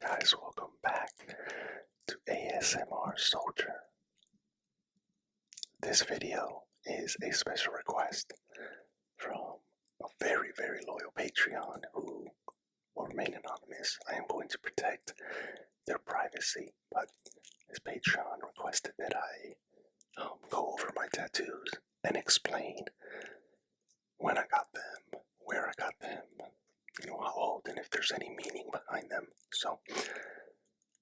Guys, welcome back to ASMR Soldier. This video is a special request from a very, very loyal Patreon who will remain anonymous. I am going to protect their privacy, but this Patreon requested that I go over my tattoos and explain when I got them, where I got them, how old, and if there's any meaning behind them. So,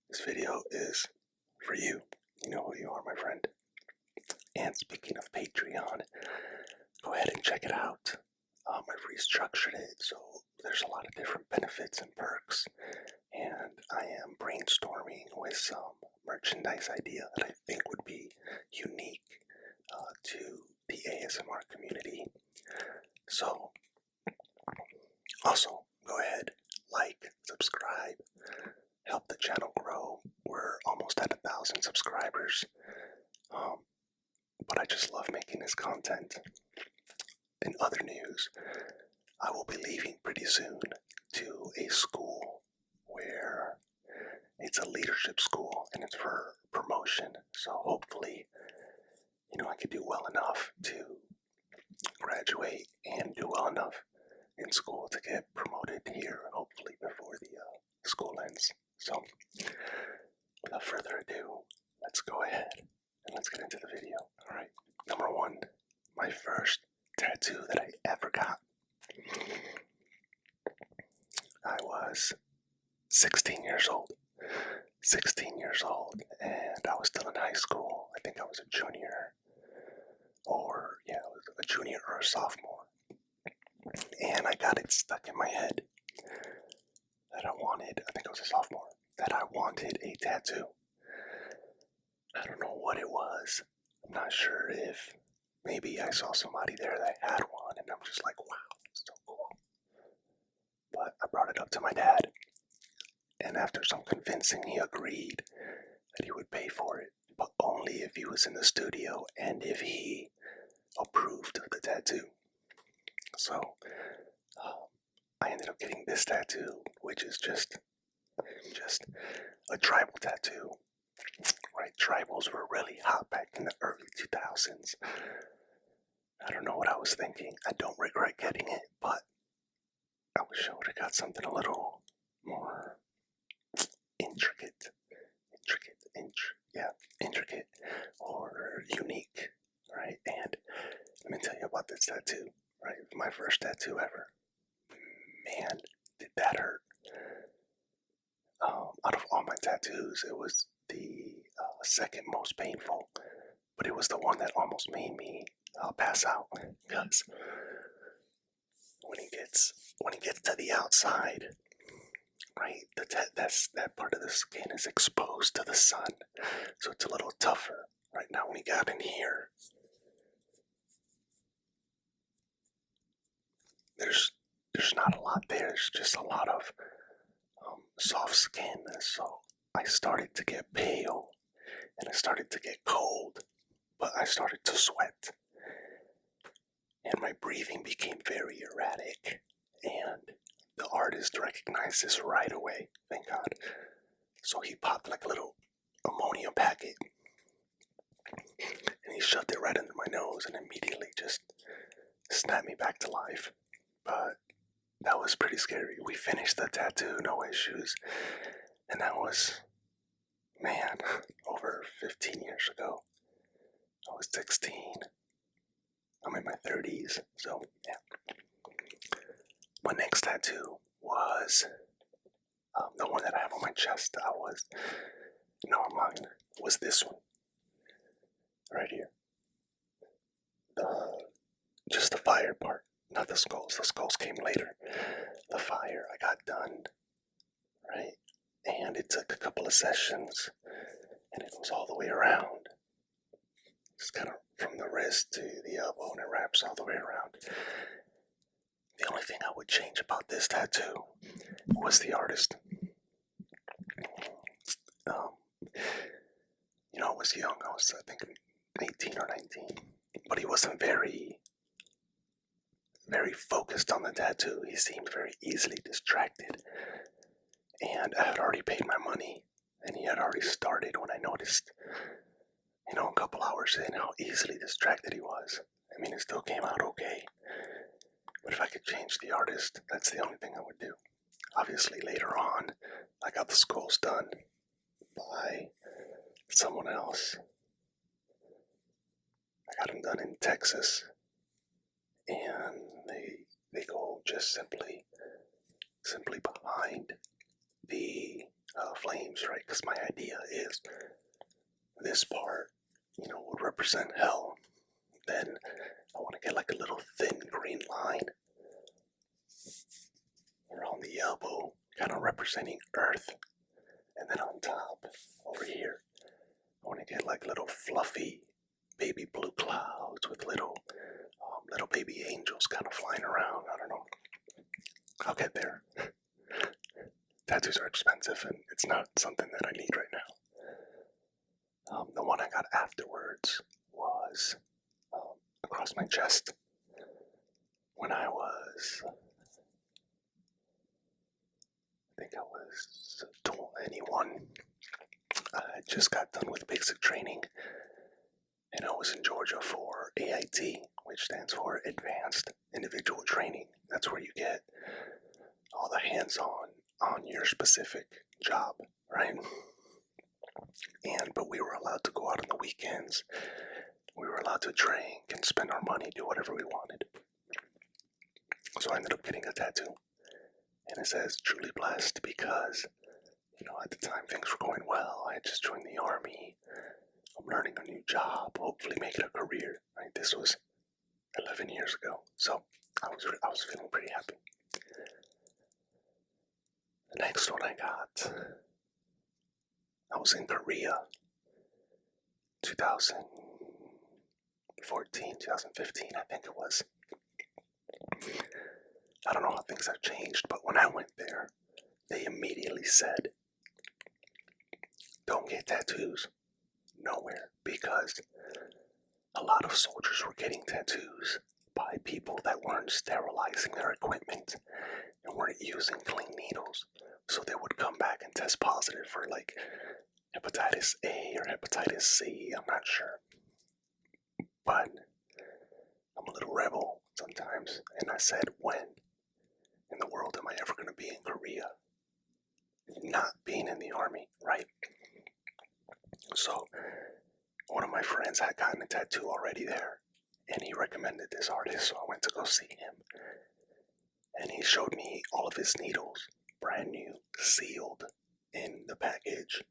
this video is for you. You know who you are, my friend. And speaking of Patreon, go ahead and check it out. I've restructured it, so there's a lot of different benefits and perks. And I am brainstorming with some merchandise idea that I think would be unique to the ASMR community. So, also, go ahead, like, subscribe, help the channel grow. We're almost at 1,000 subscribers. But I just love making this content. In other news, I will be leaving pretty soon to a school where it's a leadership school and it's for promotion. So hopefully, I could do well enough to graduate and do well enough in school to get promoted here, hopefully before the school ends. So, without further ado, let's go ahead and let's get into the video. Alright, number one, my first tattoo that I ever got. I was 16 years old. 16 years old, and I was still in high school. I think I was a junior, or a sophomore. And I got it stuck in my head that I was a sophomore, that I wanted a tattoo. I don't know what it was. I'm not sure if maybe I saw somebody there that had one and I'm just like, wow, that's so cool. But I brought it up to my dad, and after some convincing, he agreed that he would pay for it, but only if he was in the studio and if he approved of the tattoo. So I ended up getting this tattoo, which is just a tribal tattoo. Right, tribals were really hot back in the early 2000s. I don't know what I was thinking. I don't regret getting it, but I wish I would have got something a little more intricate or unique, right? And let me tell you about this tattoo, right? My first tattoo ever. Man, did that hurt. Out of all my tattoos, it was the second most painful, but it was the one that almost made me pass out, because when he gets to the outside, right, that part of the skin is exposed to the sun, so it's a little tougher. Right now, when he got in here, there's not a lot there. There's just a lot of soft skin. So I started to get pale, and I started to get cold, but I started to sweat, and my breathing became very erratic. And the artist recognized this right away, thank God. So he popped like a little ammonia packet, and he shoved it right under my nose and immediately just snapped me back to life. But that was pretty scary. We finished the tattoo, no issues, and that was, man, over 15 years ago. I was 16. I'm in my 30s, so yeah. My next tattoo was the one that I have on my chest. Was this one right here. Just the fire part, not the skulls. The skulls came later. The fire I got done, right? And it took a couple of sessions, and it goes all the way around. Just kind of from the wrist to the elbow, and it wraps all the way around. The only thing I would change about this tattoo was the artist. I was young. I was, I think, 18 or 19. But he wasn't very very focused on the tattoo. He seemed very easily distracted. And I had already paid my money, and he had already started when I noticed, a couple hours in, how easily distracted he was. I mean, it still came out okay. But if I could change the artist, that's the only thing I would do. Obviously, later on, I got the skulls done by someone else. I got them done in Texas, and they go just simply behind the flames, right? Because my idea is this part, would represent hell. Then I want to get like a little thin green line around the elbow, kind of representing earth. And then on top, over here, I want to get like little fluffy baby blue clouds with little baby angels kind of flying around. I don't know. I'll get there. Tattoos are expensive, and it's not something that I need right now. The one I got afterwards was across my chest. When I think I was 21. I just got done with basic training, and I was in Georgia for AIT, which stands for Advanced Individual Training. That's where you get all the hands-on on your specific job, right? But we were allowed to go out on the weekends. We were allowed to drink and spend our money, do whatever we wanted. So I ended up getting a tattoo, and it says "truly blessed" because, at the time things were going well. I had just joined the army. I'm learning a new job, hopefully make it a career. Right? This was 11 years ago, so I was feeling pretty happy. The next one I got, I was in Korea, 2014, 2015, I think it was. I don't know how things have changed, but when I went there, they immediately said, don't get tattoos nowhere, because a lot of soldiers were getting tattoos by people that weren't sterilizing their equipment and weren't using clean needles. So they would come back and test positive for like hepatitis A or hepatitis C, I'm not sure. But I'm a little rebel sometimes, and I said, when in the world am I ever going to be in Korea? Not being in the army, right? So one of my friends had gotten a tattoo already there, and he recommended this artist, so I went to go see him. And he showed me all of his needles, brand new, sealed in the package.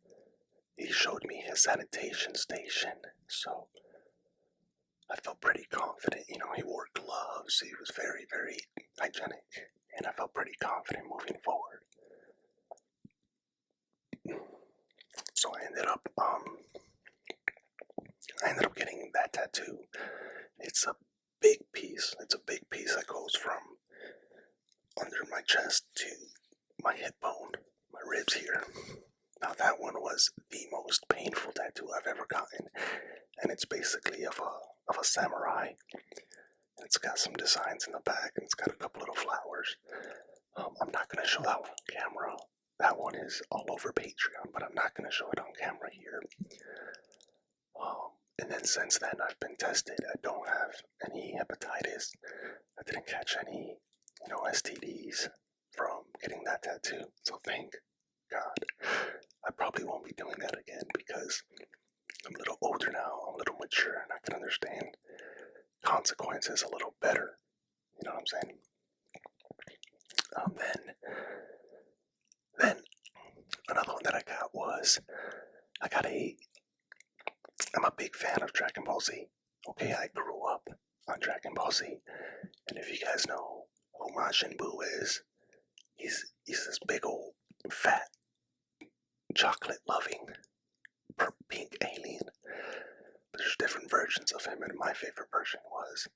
He showed me his sanitation station, so I felt pretty confident. He wore gloves, he was very, very hygienic, and I felt pretty confident moving forward. So I ended up getting that tattoo. It's a big piece. That goes from under my chest to my hip bone, my ribs here. Now that one was the most painful tattoo I've ever gotten, and it's basically of a samurai. It's got some designs in the back, and it's got a couple little flowers. I'm not going to show that one on camera. That one is all over Patreon, but I'm not going to show it on camera here. And then since then, I've been tested. I don't have any hepatitis. I didn't catch any, STDs from getting that tattoo. So thank God. I probably won't be doing that again because I'm a little older now. I'm a little mature, and I can understand consequences a little better. You know what I'm saying? Then another one that I got was I'm a big fan of Dragon Ball Z. Okay, I grew up on Dragon Ball Z, and if you guys know who Majin Buu is, he's this big old fat chocolate-loving pink alien. But there's different versions of him, and my favorite version was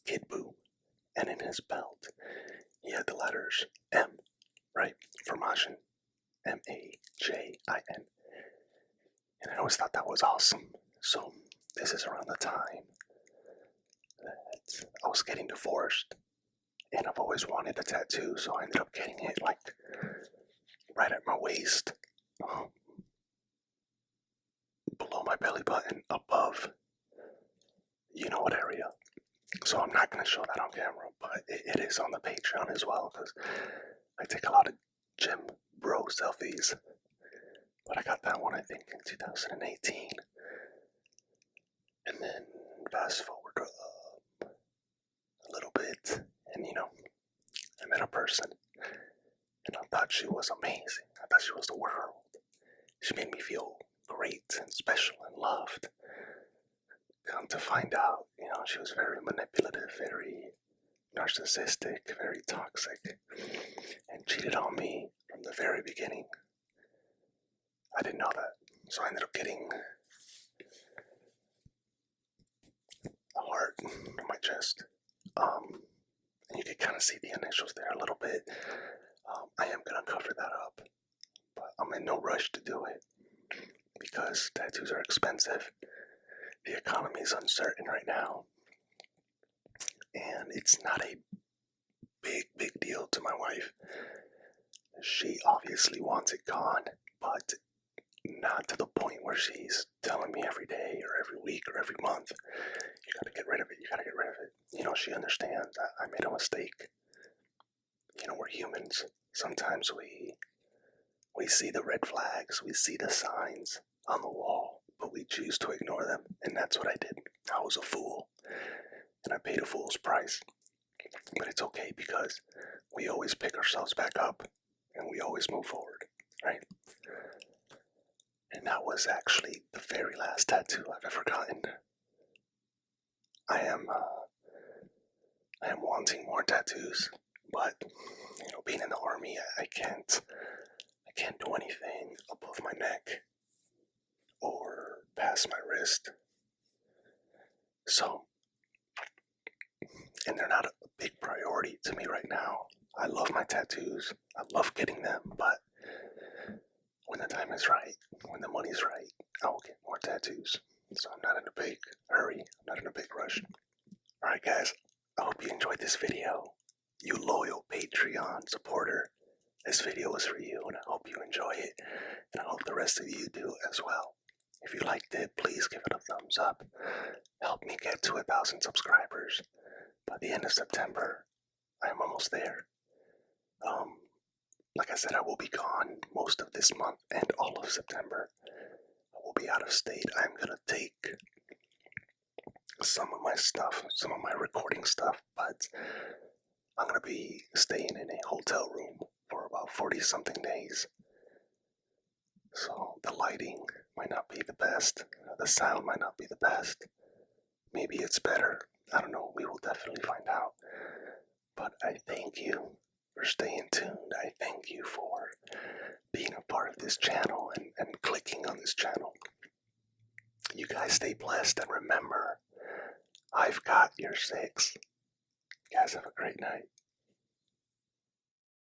Kid Buu, and in his belt he had the letters M, right, for Majin, M-A-J-I-N. And I always thought that was awesome. So this is around the time that I was getting divorced. and I've always wanted a tattoo, so I ended up getting it like right at my waist, um, below my belly button, above you know what area. So I'm not going to show that on camera, but it is on the Patreon as well because I take a lot of gym bro selfies. But I got that one I think in 2018, and then fast forward a little bit, and I met a person, and I thought she was amazing. I thought she was the world. She made me feel great and special and loved. Come to find out, she was very manipulative, very narcissistic, very toxic, and cheated on me from the very beginning. I didn't know that, so I ended up getting a heart on my chest. And you can kind of see the initials there a little bit. I am gonna cover that up, but I'm in no rush to do it because tattoos are expensive. The economy is uncertain right now, and it's not a big deal to my wife. She obviously wants it gone, but not to the point where she's telling me every day or every week or every month, you gotta get rid of it, you gotta get rid of it. She understands I made a mistake. We're humans. Sometimes we see the red flags, we see the signs on the wall, but we choose to ignore them, and that's what I did. I was a fool, and I paid a fool's price. But it's okay because we always pick ourselves back up, and we always move forward, right? And that was actually the very last tattoo I've ever gotten. I am wanting more tattoos, but being in the army, I can't do anything above my neck or past my wrist. So, and they're not a big priority to me right now. I love my tattoos. I love getting them, but when the time is right, when the money's right, I will get more tattoos. So I'm not in a big hurry. I'm not in a big rush. Alright guys, I hope you enjoyed this video. You loyal Patreon supporter. This video was for you, and I hope you enjoy it, and I hope the rest of you do as well. If you liked it, please give it a thumbs up. Help me get to 1,000 subscribers. By the end of September, I am almost there. Like I said, I will be gone most of this month and all of September. I will be out of state. I'm gonna take some of my stuff, some of my recording stuff, but I'm gonna be staying in a hotel room for about 40 something days. So the lighting might not be the best, the sound might not be the best. Maybe it's better. I don't know. We will definitely find out. But I thank you for staying tuned. I thank you for being a part of this channel and clicking on this channel. You guys stay blessed, and remember, I've got your six. You guys have a great night.